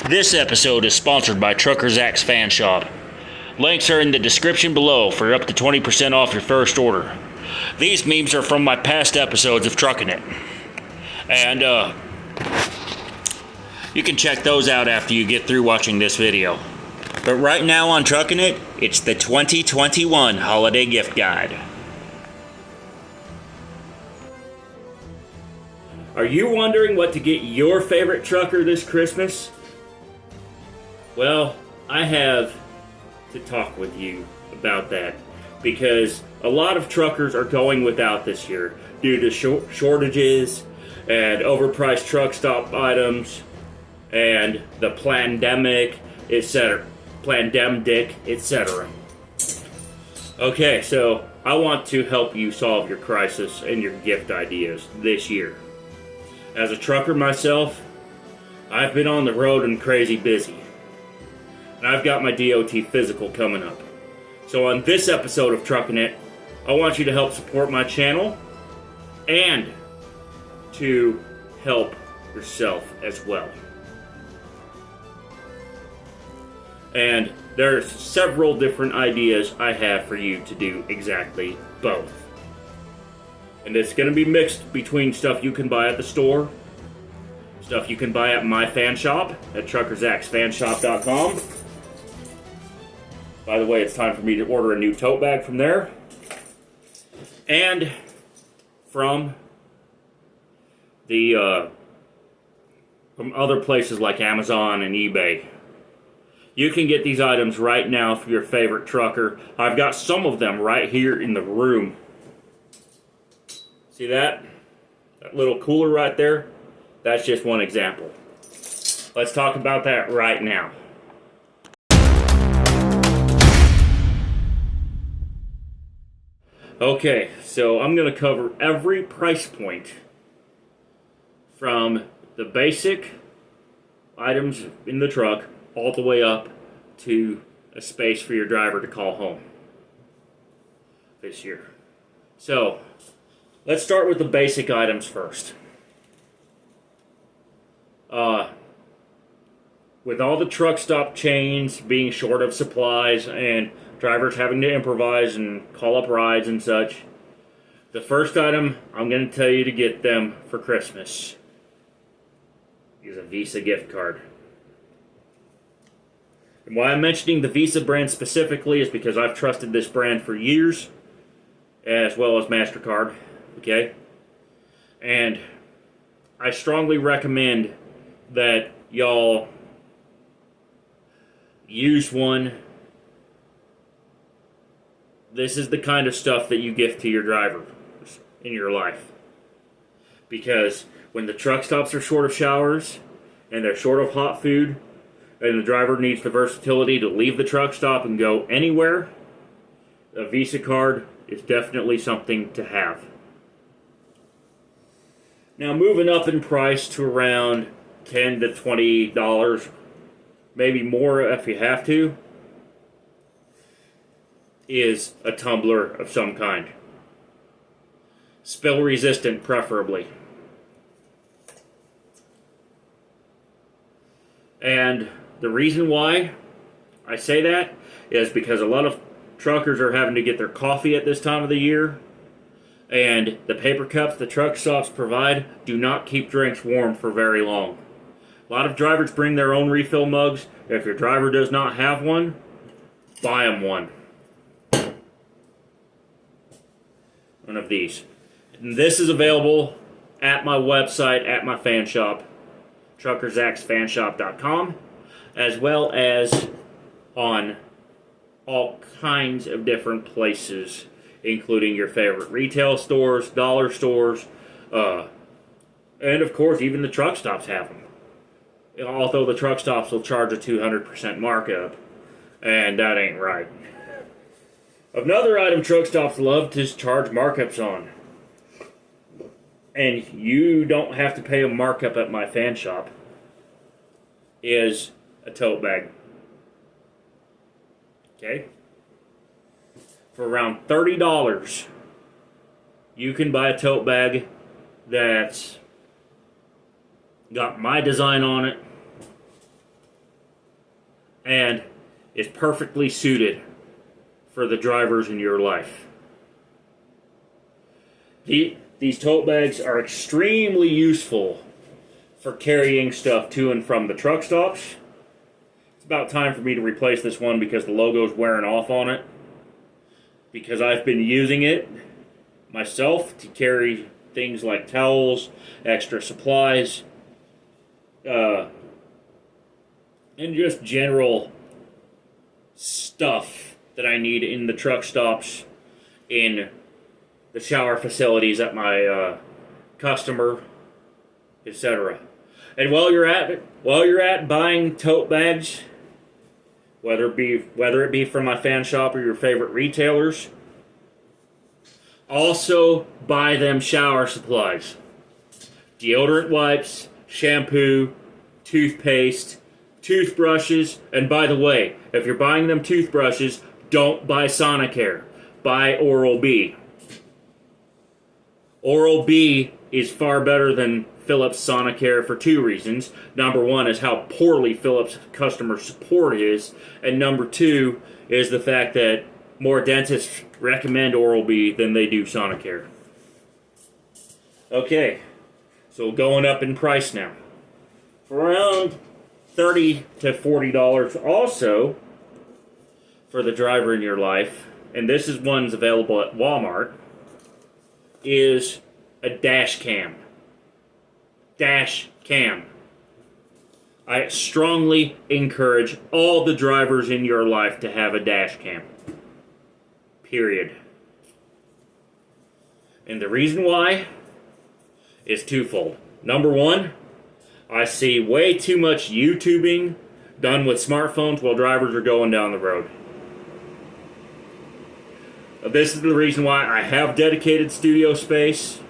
This episode is sponsored by Trucker Zach's Fan Shop. Links are in the description below for up to 20% off your first order. These memes are from my past episodes of Truckin' It. And, you can check those out after you get through watching this video. But right now on Truckin' It, it's the 2021 Holiday Gift Guide. Are you wondering what to get your favorite trucker this Christmas? Well, I have to talk with you about that because a lot of truckers are going without this year due to shortages and overpriced truck stop items and the pandemic, etc. Okay, so I want to help you solve your crisis and your gift ideas this year. As a trucker myself, I've been on the road and crazy busy. And I've got my DOT physical coming up. So on this episode of Truckin' It, I want you to help support my channel and to help yourself as well. And there are several different ideas I have for you to do exactly both. And it's going to be mixed between stuff you can buy at the store, stuff you can buy at my fan shop at truckerzachsfanshop.com. By the way, it's time for me to order a new tote bag from there. And from from other places like Amazon and eBay. You can get these items right now for your favorite trucker. I've got some of them right here in the room. See that? That little cooler right there? That's just one example. Let's talk about that right now. Okay, so I'm going to cover every price point from the basic items in the truck all the way up to a space for your driver to call home this year. So, let's start with the basic items first. With all the truck stop chains being short of supplies and drivers having to improvise and call up rides and such, the first item I'm going to tell you to get them for Christmas is a Visa gift card. And why I'm mentioning the Visa brand specifically is because I've trusted this brand for years, as well as MasterCard, okay? And I strongly recommend that y'all use one. This is the kind of stuff that you gift to your driver in your life. Because when the truck stops are short of showers, and they're short of hot food, and the driver needs the versatility to leave the truck stop and go anywhere, a Visa card is definitely something to have. Now moving up in price to around $10 to $20, maybe more if you have to, is a tumbler of some kind. Spill resistant preferably. And the reason why I say that is because a lot of truckers are having to get their coffee at this time of the year, and the paper cups the truck stops provide do not keep drinks warm for very long. A lot of drivers bring their own refill mugs. If your driver does not have one, buy them one. One of these. And this is available at my website, at my fan shop, truckerzachsfanshop.com, as well as on all kinds of different places, including your favorite retail stores, dollar stores, and of course even the truck stops have them. Although the truck stops will charge a 200% markup, and that ain't right. Another item truck stops love to charge markups on, and you don't have to pay a markup at my fan shop, is a tote bag. Okay? For around $30, you can buy a tote bag that's got my design on it, and is perfectly suited for the drivers in your life. These tote bags are extremely useful for carrying stuff to and from the truck stops. It's about time for me to replace this one because the logo's wearing off on it. Because I've been using it myself to carry things like towels, extra supplies, and just general stuff that I need in the truck stops, in the shower facilities at my customer, etc. And while you're at buying tote bags, whether it be from my fan shop or your favorite retailers, also buy them shower supplies. Deodorant wipes, shampoo, toothpaste, toothbrushes, and by the way, if you're buying them toothbrushes, don't buy Sonicare. Buy Oral-B. Oral-B is far better than Philips Sonicare for two reasons. Number one is how poorly Philips customer support is, and number two is the fact that more dentists recommend Oral-B than they do Sonicare. Okay, so going up in price now. For around $30 to $40 also for the driver in your life, and this is one's available at Walmart, is a dash cam. Dash cam. I strongly encourage all the drivers in your life to have a dash cam. Period. And the reason why is twofold. Number one, I see way too much YouTubing done with smartphones while drivers are going down the road. This is the reason why I have dedicated studio space.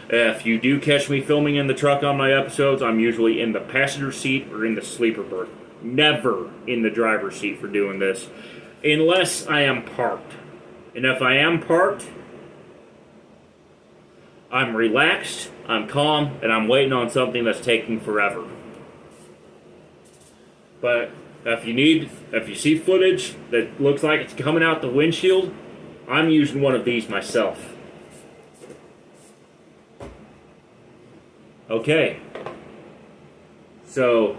If you do catch me filming in the truck on my episodes, I'm usually in the passenger seat or in the sleeper berth. Never in the driver's seat for doing this, unless I am parked. And if I am parked, I'm relaxed, I'm calm, and I'm waiting on something that's taking forever. But if you see footage that looks like it's coming out the windshield, I'm using one of these myself. Okay. So,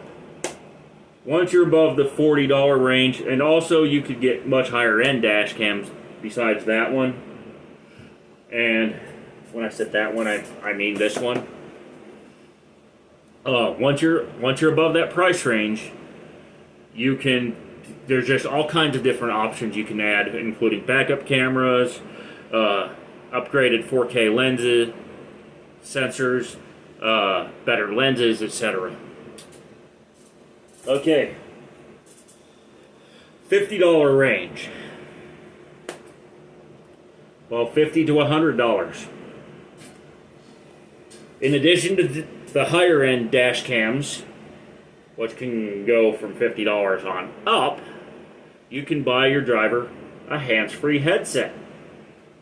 once you're above the $40 range, and also you could get much higher end dash cams besides that one. And when I said that one, I mean this one. Once you're above that price range, there's just all kinds of different options you can add, including backup cameras, upgraded 4K lenses, sensors, better lenses, etc. Okay. $50 range. Well, $50 to $100. In addition to the higher end dash cams, which can go from $50 on up, you can buy your driver a hands-free headset,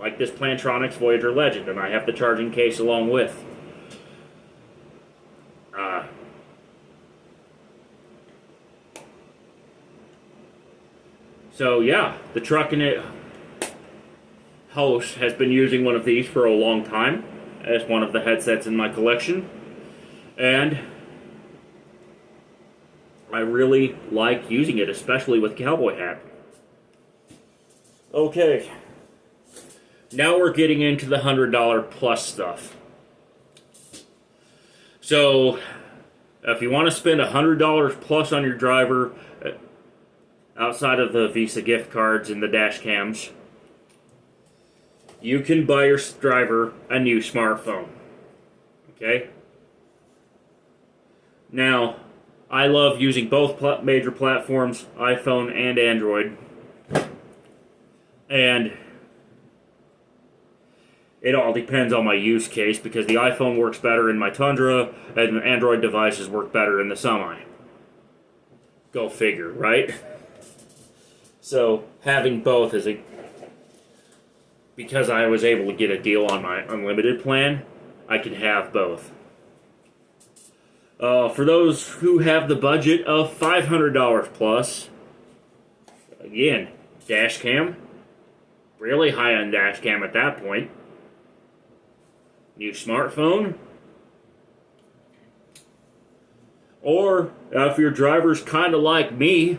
like this Plantronics Voyager Legend, and I have the charging case along with. So yeah, the Truckin It host has been using one of these for a long time as one of the headsets in my collection, and I really like using it, especially with cowboy hat. Okay, now we're getting into the $100 plus stuff. So, if you want to spend $100 plus on your driver, outside of the Visa gift cards and the dash cams, you can buy your driver a new smartphone. Okay? Now, I love using both major platforms, iPhone and Android. And it all depends on my use case, because the iPhone works better in my Tundra and the Android devices work better in the Semi. Go figure, right? So, having both because I was able to get a deal on my unlimited plan, I can have both. For those who have the budget of $500 plus, Again, dash cam. Really high-end dash cam at that point. New smartphone. Or, if your driver's kind of like me,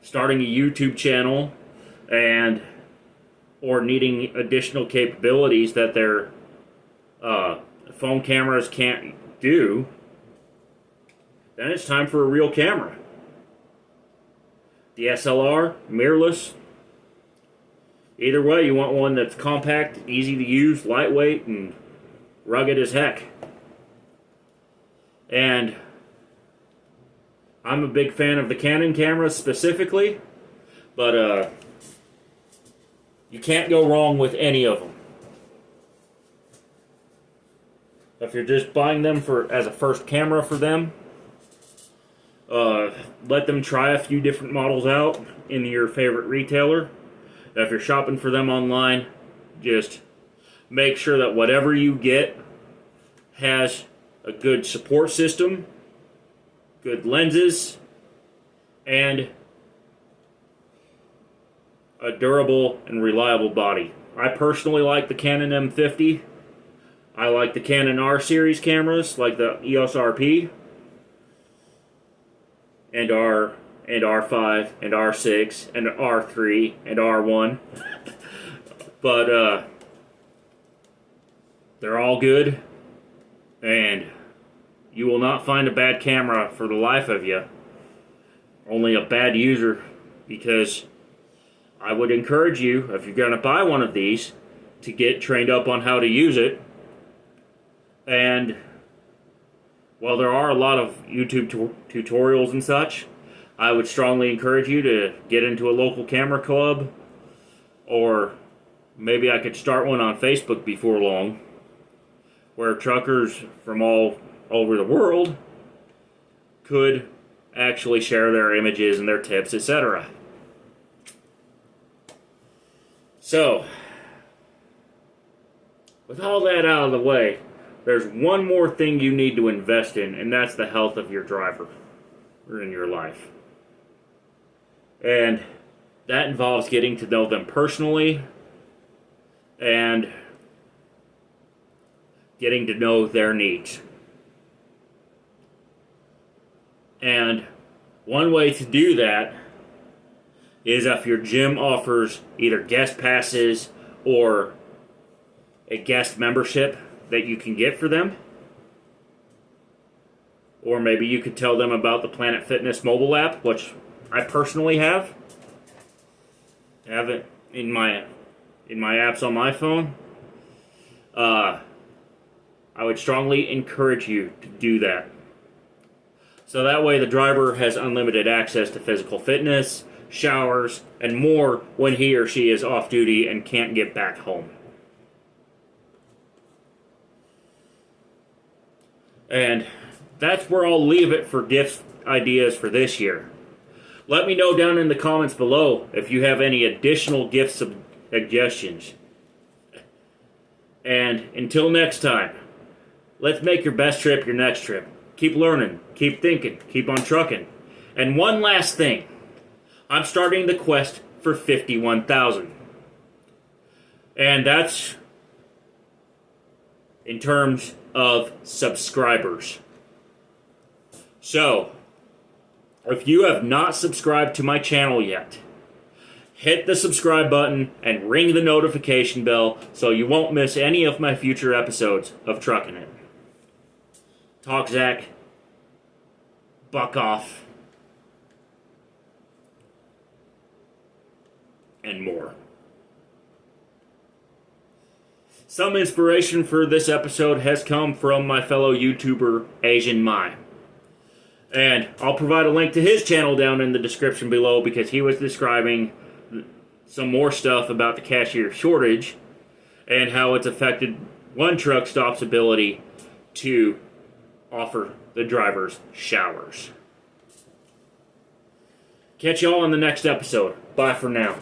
starting a YouTube channel or needing additional capabilities that their phone cameras can't do, then it's time for a real camera. DSLR, mirrorless. Either way, you want one that's compact, easy to use, lightweight, and rugged as heck. And I'm a big fan of the Canon cameras specifically, but you can't go wrong with any of them. If you're just buying them as a first camera for them, let them try a few different models out in your favorite retailer. If you're shopping for them online, just make sure that whatever you get has a good support system, good lenses, and a durable and reliable body. I personally like the Canon M50. I like the Canon R series cameras, like the EOS RP, and R5, and R6, and R3, and R1. But, they're all good, and you will not find a bad camera for the life of you. Only a bad user, because I would encourage you, if you're going to buy one of these, to get trained up on how to use it. And while there are a lot of YouTube tutorials and such, I would strongly encourage you to get into a local camera club, or maybe I could start one on Facebook before long, where truckers from all over the world could actually share their images and their tips, etc. So, with all that out of the way, there's one more thing you need to invest in, and that's the health of your driver or in your life. And that involves getting to know them personally and getting to know their needs. And one way to do that is if your gym offers either guest passes or a guest membership that you can get for them. Or maybe you could tell them about the Planet Fitness mobile app, which I personally have. I have it in my apps on my phone. I would strongly encourage you to do that. So that way the driver has unlimited access to physical fitness, showers, and more when he or she is off duty and can't get back home. And that's where I'll leave it for gift ideas for this year. Let me know down in the comments below if you have any additional gift suggestions. And until next time, let's make your best trip your next trip. Keep learning, keep thinking, keep on trucking. And one last thing. I'm starting the quest for 51,000. And that's in terms of subscribers. So, if you have not subscribed to my channel yet, hit the subscribe button and ring the notification bell so you won't miss any of my future episodes of Truckin' It. Talk Zach. Buck off. And more. Some inspiration for this episode has come from my fellow YouTuber, Asian Mai. And I'll provide a link to his channel down in the description below because he was describing some more stuff about the cashier shortage and how it's affected one truck stop's ability to offer the drivers showers. Catch y'all in the next episode. Bye for now.